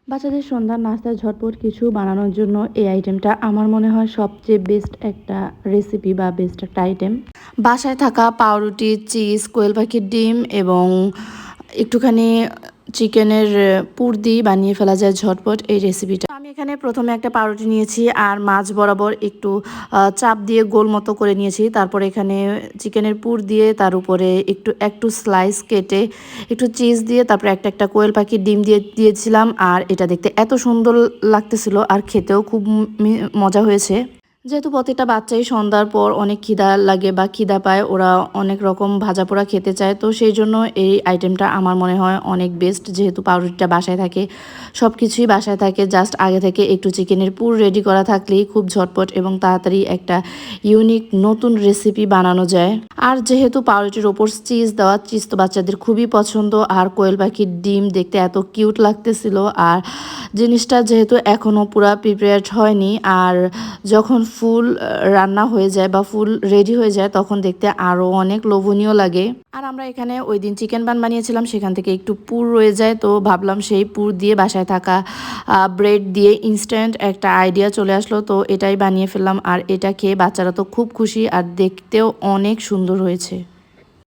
বাচ্চাদের সন্ধ্যার নাস্তায় ঝটপট কিছু বানানোর জন্য এই আইটেমটা আমার মনে হয় সবচেয়ে বেস্ট একটা রেসিপি বা বেস্ট একটা আইটেম। বাসায় থাকা পাউরুটি, চিজ, কোয়েল পাখির ডিম এবং একটুখানি চিকেনের পুর দিয়ে বানিয়ে ফেলা যায় ঝটপট এই রেসিপিটা। আমি এখানে প্রথমে একটা পাউরুটি নিয়েছি আর মাঝ বরাবর একটু চাপ দিয়ে গোল মতো করে নিয়েছি। তারপর এখানে চিকেনের পুর দিয়ে তার উপরে একটু একটু স্লাইস কেটে একটু চিজ দিয়ে তারপরে একটা একটা কোয়েল পাখির ডিম দিয়েছিলাম। আর এটা দেখতে এত সুন্দর লাগতেছিল আর খেতেও খুব মজা হয়েছে। যেহেতু প্রতিটা বাচ্চাই সন্ধ্যার পর অনেক খিদা লাগে বা খিদা পায়, ওরা অনেক রকম ভাজা পোড়া খেতে চায়, তো সেই জন্য এই আইটেমটা আমার মনে হয় অনেক বেস্ট। যেহেতু পাউরুটিটা বাসায় থাকে, সব কিছুই বাসায় থাকে, জাস্ট আগে থেকে একটু চিকেনের পুর রেডি করা থাকলেই খুব ঝটপট এবং তাড়াতাড়ি একটা ইউনিক নতুন রেসিপি বানানো যায়। আর যেহেতু পাউরুটির ওপর চিজ দেওয়া, চিজ তো বাচ্চাদের খুবই পছন্দ। আর কোয়েল পাখির ডিম দেখতে এত কিউট লাগতেছিল। আর জিনিসটা যেহেতু এখনও পুরা প্রিপেয়ার্ড হয়নি, আর যখন ফুল রান্না হয়ে যায় বা ফুল রেডি হয়ে যায় তখন দেখতে আরও অনেক লোভনীয় লাগে। আর আমরা এখানে ওই দিন চিকেন বান বানিয়েছিলাম, সেখান থেকে একটু পুর রয়ে যায়, তো ভাবলাম সেই পুর দিয়ে বাসায় থাকা ব্রেড দিয়ে ইনস্ট্যান্ট একটা আইডিয়া চলে আসলো, তো এটাই বানিয়ে ফেললাম। আর এটা খেয়ে বাচ্চারা তো খুব খুশি আর দেখতেও অনেক সুন্দর হয়েছে।